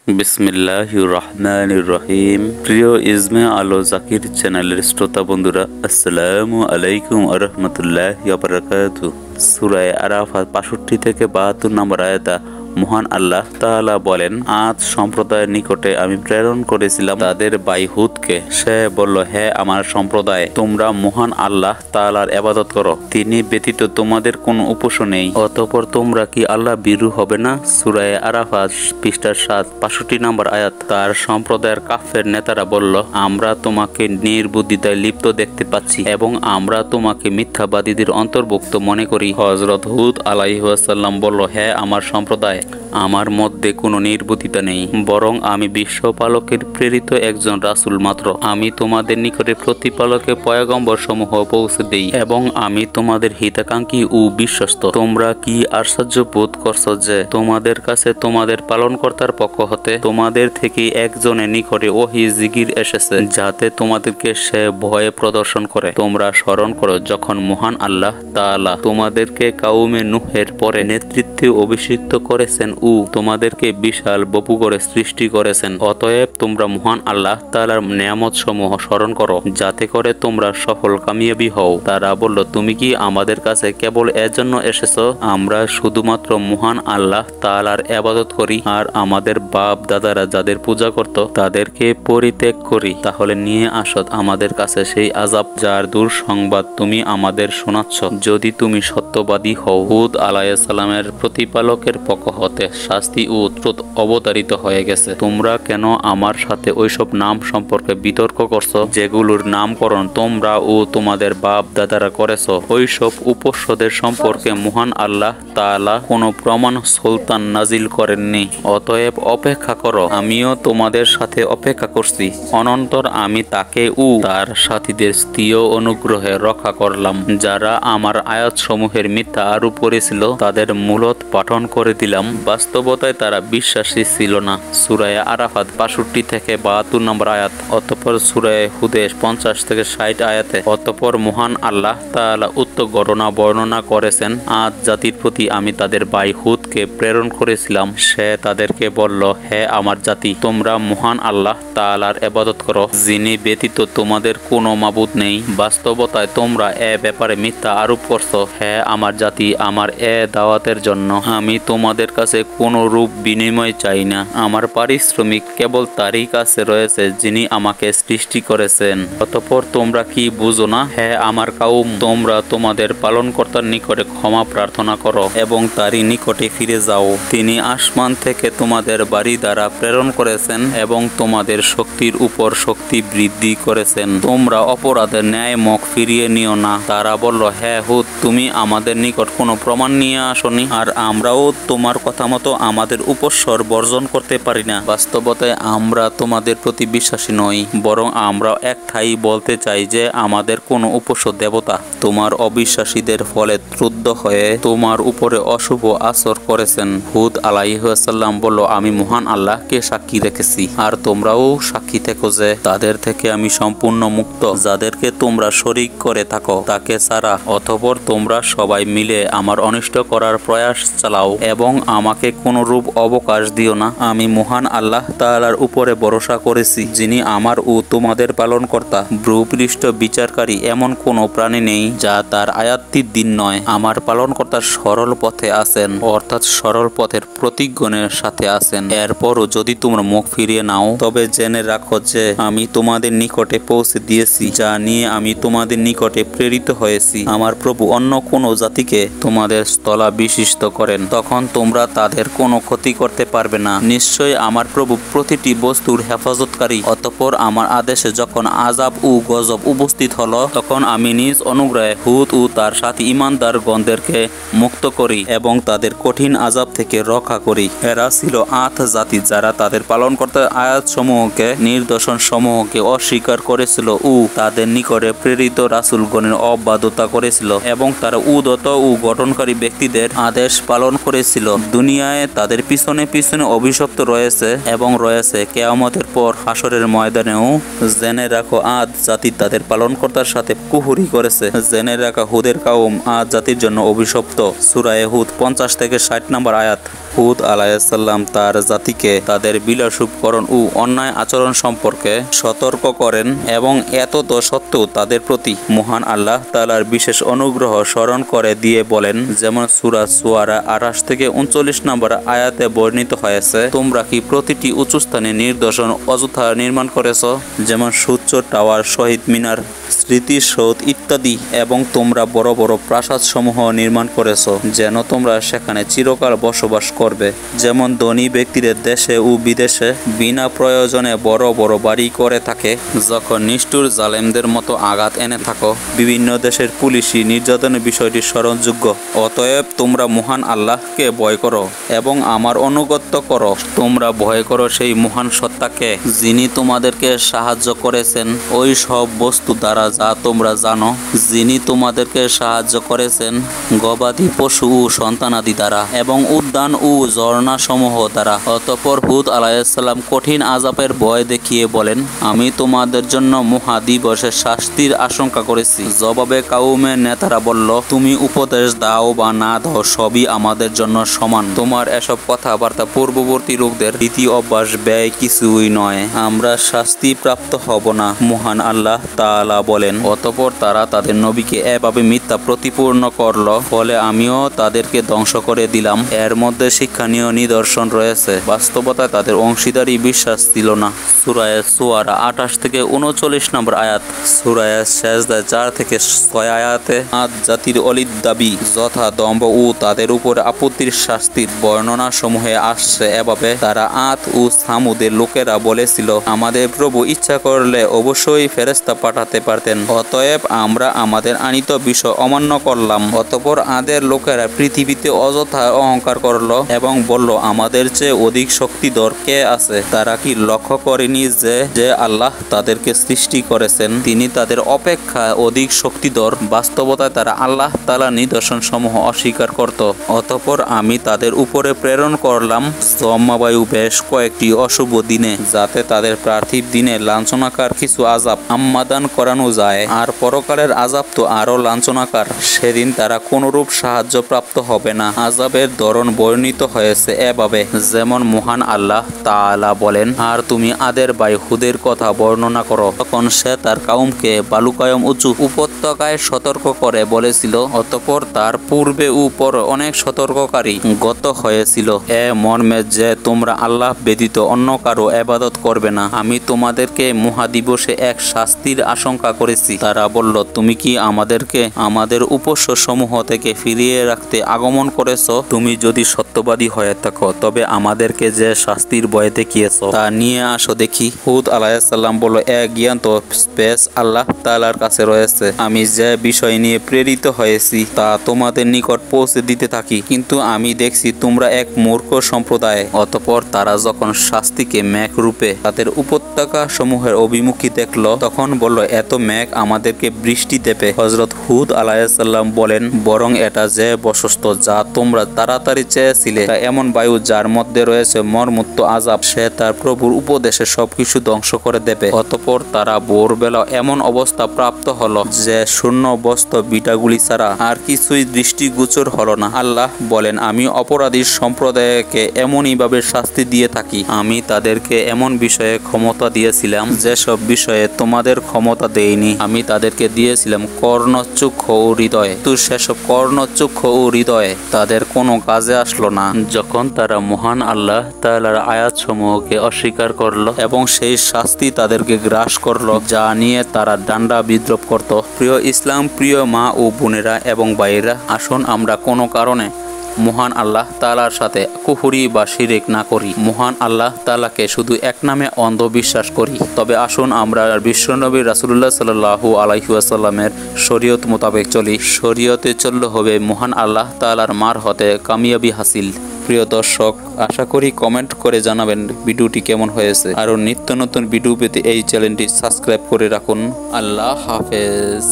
বিসমিল্লাহির রহমানির রহিম। প্রিয় ইজমে আলো জাকির চ্যানেলের শ্রোতা বন্ধুরা, আসসালামু আলাইকুম ওয়া রাহমাতুল্লাহি ওয়া বারাকাতুহু। সূরা আরাফাত 65 থেকে 72 নম্বর আয়াতে মহান আল্লাহ তাআলা বলেন, আদ সম্প্রদায়ের নিকটে আমি প্রেরণ করেছিলাম তাদের ভাই হুদকে। সে বলল, হে আমার সম্প্রদায়, তোমরা মহান আল্লাহ তাআলার ইবাদত করো, তিনি ব্যতীত তোমাদের কোনো উপাস্য নেই। অতঃপর তোমরা কি আল্লাহ ভীরু হবে না? সূরা আরাফাত পৃষ্ঠা 7 65 নম্বর আয়াত। তার সম্প্রদায়ের কাফের নেতারা বলল, আমরা তোমাকে নির্বুদ্ধিতায় লিপ্ত দেখতে পাচ্ছি এবং আমরা তোমাকে মিথ্যাবাদীদের অন্তর্ভুক্ত মনে করি। হযরত হুদ আলাইহিস সালাম বলল, হে আমার সম্প্রদায়, আমার মধ্যে কোনো নির্বুদ্ধিতা নেই, বরং আমি বিশ্বপালকের প্রেরিত একজন রাসূল মাত্র। আমি তোমাদের নিকটে প্রতিপালকের পয়গম্বর সমূহ পৌঁছে দেই এবং আমি তোমাদের হিতাকাঙ্ক্ষী ও বিশ্বস্ত। তোমরা কি আশ্চর্য বোধ করছো যে তোমাদের কাছে তোমাদের পালনকর্তার পক্ষ হতে তোমাদের থেকে একজনের নিকটে ওহী জিকির এসেছে, যাতে তোমাদেরকে সে ভয়ে প্রদর্শন করে। তোমরা স্মরণ করো যখন মহান আল্লাহ তাআলা তোমাদেরকে কাউমে নূহের পরে নেতৃত্বে অভিষিক্ত করেছেন ও তোমাদেরকে বিশাল বপু করে সৃষ্টি করেছেন। অতএব তোমরা মহান আল্লাহ তাআলার নিয়ামত সমূহ স্মরণ করো, যাতে করে তোমরা সফল কামিয়াবি হও। তারা বলল, তুমি কি আমাদের কাছে কেবল এজন্য এসেছো আমরা শুধুমাত্র মহান আল্লাহ তাআলার ইবাদত করি আর আমাদের বাপ দাদারা যাদের পূজা করত তাদেরকে পরিত্যাগ করি? তাহলে নিয়ে আসো আমাদের কাছে সেই আযাব যার দূর সংবাদ তুমি আমাদের শোনাচ্ছ, যদি তুমি সত্যবাদী হও। হুদ আলাইহিস সালামের প্রতিপালকের পক্ষ হতে শাস্তি ও উত্তর অবতারিত হয়ে গেছে। তোমরা কেন আমার সাথে ওইসব নাম সম্পর্কে বিতর্ক করছো যেগুলোর নামকরণ তোমরা ও তোমাদের বাপ দাদারা করেছো? ওইসব উপাস্যদের সম্পর্কে মহান আল্লাহ তাআলা কোনো প্রমাণ সুলতান নাজিল করেননি। অতএব অপেক্ষা করো, আমিও তোমাদের সাথে অপেক্ষা করছি। অনন্তর আমি তাকে ও তার সাথীদের স্ত্রীয় অনুগ্রহে রক্ষা করলাম। যারা আমার আয়াত সমূহের মিথ্যা আরোপ করেছিল তাদের মূলত পাঠন করে দিলাম। বাস্তবতায় তারা বিশ্বাসী ছিল না। সূরা আরাফাত 65 থেকে 72 নম্বর আয়াত। অতঃপর সূরা হুদে 50 থেকে 60 আয়াতে অতঃপর মহান আল্লাহ তাআলা উক্ত ঘটনা বর্ণনা করেছেন। আদ জাতির প্রতি আমি তাদের ভাই হুদকে প্রেরণ করেছিলাম। সে তাদেরকে বলল, হে আমার জাতি, তোমরা মহান আল্লাহ তাআলার ইবাদত করো, যিনি ব্যতীত তোমাদের কোনো মাবুদ নেই। বাস্তবতায় তোমরা এ ব্যাপারে মিথ্যা আরোপ করছো। হে আমার জাতি, আমার এ দাওয়াতের জন্য আমি তোমাদের কাছে কোনো রূপ বিনিময় চাই না। আমার পারিশ্রমিক কেবল তারই কাছে রয়েছে যিনি আমাকে সৃষ্টি করেছেন। অতঃপর তোমরা কি বুঝো না? হে আমার কাউম, তোমরা তোমাদের পালনকর্তার নিকটে ক্ষমা প্রার্থনা করো এবং তারই নিকটে ফিরে যাও। তিনি আসমান থেকে তোমাদের বাড়ি দ্বারা প্রেরণ করেছেন এবং তোমাদের শক্তির উপর শক্তি বৃদ্ধি করেছেন। তোমরা অপরাধের ন্যায় মুখ ফিরিয়ে নিও না। তারা বলল, হে হুদ, তুমি আমাদের নিকট কোনো প্রমাণ নিয়ে আসনি আর আমরাও তোমার কথা মতো আমাদের উপস্বর বর্জন করতে পারি না। বাস্তবতায় আমরা তোমাদের প্রতি বিশ্বাসী নই, বরং আমরা একটাই বলতে চাই যে আমাদের কোনো উপাস্য দেবতা তোমার অবিশ্বাসীদের ফলে ক্রুদ্ধ হয়ে তোমার উপরে অশুভ আচরণ করেছেন। হুদ আলাইহিস সালাম বলল, আমি মহান আল্লাহকে সাক্ষী রেখেছি আর তোমরাও সাক্ষী থেকো যে তাদের থেকে আমি সম্পূর্ণ মুক্ত, যাদেরকে তোমরা শরীক করে থাকো তাকে ছাড়া। অতঃপর তোমরা সবাই মিলে আমার অনিষ্ট করার প্রয়াস চালাও এবং আমাকে কোনো রূপ অবকাশ দিও না। আমি মহান আল্লাহ তাআলার উপরে ভরসা করেছি, যিনি আমার ও তোমাদের পালনকর্তা। ভূপৃষ্ঠ বিচারকারী এমন কোনো প্রাণী নেই যা তার আয়াতটির দিন নয়। আমার পালনকর্তা সরল পথে আছেন, অর্থাৎ সরল পথের প্রতিজ্ঞানের সাথে আছেন। এরপরও যদি তোমরা মুখ ফিরিয়ে নাও, তবে জেনে রাখো যে আমি তোমাদের নিকটে পৌঁছে দিয়েছি যা নিয়ে আমি তোমাদের নিকটে প্রেরিত হয়েছি। আমার প্রভু অন্য কোনো জাতিকে তোমাদের স্থলা বিশিষ্ট করেন, তখন তোমরা তাদের কোনো ক্ষতি করতে পারবে না। নিশ্চয়ই আমার প্রভু প্রতিটি বস্তুর হেফাজতকারী। অতঃপর আমার আদেশে যখন আযাব ও গজব উপস্থিত হলো, তখন আমি নিজ অনুগ্রহে হুদ ও তার সাথী ঈমানদারগণদেরকে মুক্ত করি এবং তাদের কঠিন আযাব থেকে রক্ষা করি। এরা ছিল আদ জাতি যারা তাদের পালনকর্তার আয়াত সমূহকে নিদর্শন সমূহকে অস্বীকার করেছিল ও তাদের নিকটে প্রেরিত রাসূলগণের অবাধ্যতা করেছিল এবং তারা উদ্যত ও গঠনকারী ব্যক্তিদের আদেশ পালন করেছিল। দুনিয়ায় তাদের পিছনে পিছনে অভিশপ্ত রয়েছে এবং রয়েছে কিয়ামতের পর হাসরের ময়দানেও। জেনে রাখো আদ জাতি তাদের পালনকর্তার সাথে কুহুরি করেছে। জেনে রাখা হুদের কাউম আদ জাতির জন্য অভিশপ্ত। সূরা হুদ 50 থেকে 60 নম্বর আয়াত। হুদ আলাইহিসসালাম তার জাতিকে তাদের বিলাসুকরণ ও অন্যায় আচরণ সম্পর্কে সতর্ক করেন এবং এতদ সত্ত্বেও তাদের প্রতি মহান আল্লাহ তাআলার বিশেষ অনুগ্রহ স্মরণ করে দিয়ে বলেন, যেমন সূরা শুআরা 28 থেকে 39 নম্বর আয়াতে বর্ণিত হয়েছে, তোমরা কি প্রতিটি উঁচু স্থানে নিদর্শন অযথা নির্মাণ করেছ, যেমন সূর্য টাওয়ার, শহীদ মিনার, স্মৃতিসৌধ ইত্যাদি, এবং তোমরা বড় বড় প্রাসাদ সমূহ নির্মাণ করেছ যেন তোমরা সেখানে চিরকাল বসবাস করবে। যেমন ধনী ব্যক্তিদের দেশে ও বিদেশে বিনা প্রয়োজনে বড় বড় বাড়ি করে থাকে, যখন নিষ্ঠুর জালেমদের মতো আঘাত এনে থাকো। বিভিন্ন দেশের পুলিশি নির্যাতনের বিষয়টি স্মরণযোগ্য। অতএব তোমরা মহান আল্লাহকে ভয় করো এবং আমার অনুগত্য করো। তোমরা ভয় করো সেই মহান সত্তাকে যিনি তোমাদেরকে সাহায্য করেছেন ওই সব বস্তু দ্বারা যা তোমরা জানো, যিনি তোমাদেরকে সাহায্য করেছেন গবাদি পশু ও সন্তানাদি দ্বারা এবং উদ্যান ও ঝর্ণা সমূহ দ্বারা। অতঃপর হুদ আলাইহিসসালাম কঠিন আযাবের ভয় দেখিয়ে বলেন, আমি তোমাদের জন্য মহা দিবসের শাস্তির আশঙ্কা করেছি। জবাবে কাউমের নেতারা বলল, তুমি উপদেশ দাও বা না দাও সবই আমাদের জন্য সমান। তোমার এসব কথাবার্তা পূর্ববর্তী লোকদের রীতি অভ্যাস ব্যয় কিছুই নয়, আমরা শাস্তি প্রাপ্ত হব না। মহান আল্লাহ তাআলা বলেন, অতঃপর তারা তাদের নবীকে এভাবে মিথ্যা প্রতিপূর্ণ করল, ফলে আমিও তাদেরকে ধ্বংস করে দিলাম। এর মধ্যে শিক্ষণীয় নিদর্শন রয়েছে। বাস্তবতায় তাদের অংশীদারি বিশ্বাস ছিল না। সূরা শুআরা 28 থেকে 39 নম্বর আয়াত। সূরা সাজদা 4 থেকে 6 আয়াতে আদ জাতির অলিদ দাবি, যথা দম্ভ ও তাদের উপর আপত্তির শাস্তির বর্ণনা সমূহে আসছে এভাবে, তারা আদ ও সামুদের লোকেরা বলেছিল, আমাদের প্রভু ইচ্ছা করলে অবশ্যই ফেরেশতা পাঠাতে পারতেন, অতএব আমরা আমাদের আনিত বিষয় অমান্য করলাম। অতঃপর আদের লোকেরা পৃথিবীতে অযথা অহংকার করল এবং বলল, আমাদের চেয়ে অধিক শক্তিধর কে আছে? তারা কি লক্ষ্য করেনি যে আল্লাহ তাদেরকে সৃষ্টি করেছেন, তিনি তাদের অপেক্ষা অধিক শক্তিধর? বাস্তবতায় তারা আল্লাহ তাআলার নিদর্শন সমূহ অস্বীকার করত। অতঃপর আমি তাদের উপরে প্রেরণ করলাম জম্মাবায়ু বেশ কয়েকটি অশুভ দিনে, যাতে তাদের পার্থিব দিনে লাঞ্ছনাকার কিছু আযাব আম্মাদান করানো যায়। আর পরকালের আযাব তো আরো লাঞ্ছনাকার। সেদিন তারা কোনরূপ সাহায্য প্রাপ্ত হবে না। আযাবের ধরন বর্ণিত হয়েছে এভাবে, যেমন মহান আল্লাহ তাআলা বলেন, আর তুমি আদের ভাই হুদের কথা বর্ণনা করো। তখন সে তার কাউমকে বালুকায়ম উঁচু উপত্যকায় সতর্ক করে বলেছিল, অতঃপর তার পূর্বে ও পরে অনেক সতর্ককারী গত হয়েছিল, এ মর্মে যে তোমরা আল্লাহ ব্যতীত অন্য কারো ইবাদত করবে না। আমি তোমাদেরকে মহাদিবসে এক শাস্তির আশঙ্কা করেছি। তারা বলল, তুমি কি আমাদেরকে আমাদের উপাস্য সমূহ থেকে ফিরিয়ে রাখতে আগমন করেছ? তুমি যদি সত্যবাদী হয়ে থাকো তবে আমাদেরকে যে শাস্তির ভয় দেখিয়েছ তা নিয়ে আসো দেখি। হুদ আলাইহিসসালাম বলল, জ্ঞান তো স্পেস আল্লাহ তাআলার কাছে রয়েছে। আমি যে বিষয় নিয়ে প্রেরিত হয়েছি তা তোমাদের নিকট পৌঁছে দিতে থাকি, কিন্তু আমি দেখছি তোমরা এক মূর্খ সম্প্রদায়। অতঃপর তারা যখন শাস্তিকে মেঘ রূপে তাদের উপত্যকা সমূহের অভিমুখী দেখল, তখন বলল, এত মেঘ আমাদেরকে বৃষ্টি দেবে। হযরত হুদ আলাইহিসসালাম বলেন, বরং এটা যে বশস্ত যা তোমরা তাড়াতাড়ি চেয়েছিলে, তা এমন বায়ু যার মধ্যে রয়েছে মর্মন্তুদ আযাব, সে তার প্রভুর উপদেশে সবকিছু ধ্বংস করে দেবে। অতঃপর তারা ভোরবেলা এমন অবস্থা প্রাপ্ত হলো যে শূন্য বস্ত বিটাগুলি ছাড়া আর কিছুই দৃষ্টিগোচর হলো না। আল্লাহ বলেন, আমি অপরাধী সম্প্রদায়কে এমনই ভাবে শাস্তি দিয়ে থাকি। আমি তাদেরকে এমন বিষয়ে ক্ষমতা দিয়েছিলাম যেসব বিষয়ে তোমাদের ক্ষমতা দেইনি। আমি তাদেরকে দিয়েছিলাম কর্ণ, চক্ষু ও হৃদয়, তো সেসব কর্ণ, চক্ষু ও হৃদয়ে তাদের কোনো কাজে আসলো না যখন তারা মহান আল্লাহ তাআলার আয়াত সমূহকে অস্বীকার করলো এবং সেই শাস্তি তাদেরকে গ্রাস করলো যা নিয়ে তারা ডান্ডা বিদ্রোহ করত। প্রিয় ইসলাম প্রিয় মা ও বোনেরা এবং ভাইয়েরা, আসুন আমরা কোনো কারণে মহান আল্লাহ তাআলার সাথে কুফরি বা শিরক না করি। মহান আল্লাহ তাআলাকে শুধু এক নামে অন্ধবিশ্বাস করি। তবে আসুন আমরা বিশ্বনবী রাসূলুল্লাহ সাল্লাল্লাহু আলাইহি ওয়াসাল্লামের শরীয়ত মোতাবেক চলি। শরীয়তে চললে হবে মহান আল্লাহ তাআলার মার হতে কামিয়াবি হাসিল। প্রিয় দর্শক, আশা করি কমেন্ট করে জানাবেন ভিডিওটি কেমন হয়েছে। আরও নিত্য নতুন ভিডিও পেতে এই চ্যানেলটি সাবস্ক্রাইব করে রাখুন। আল্লাহ হাফেজ।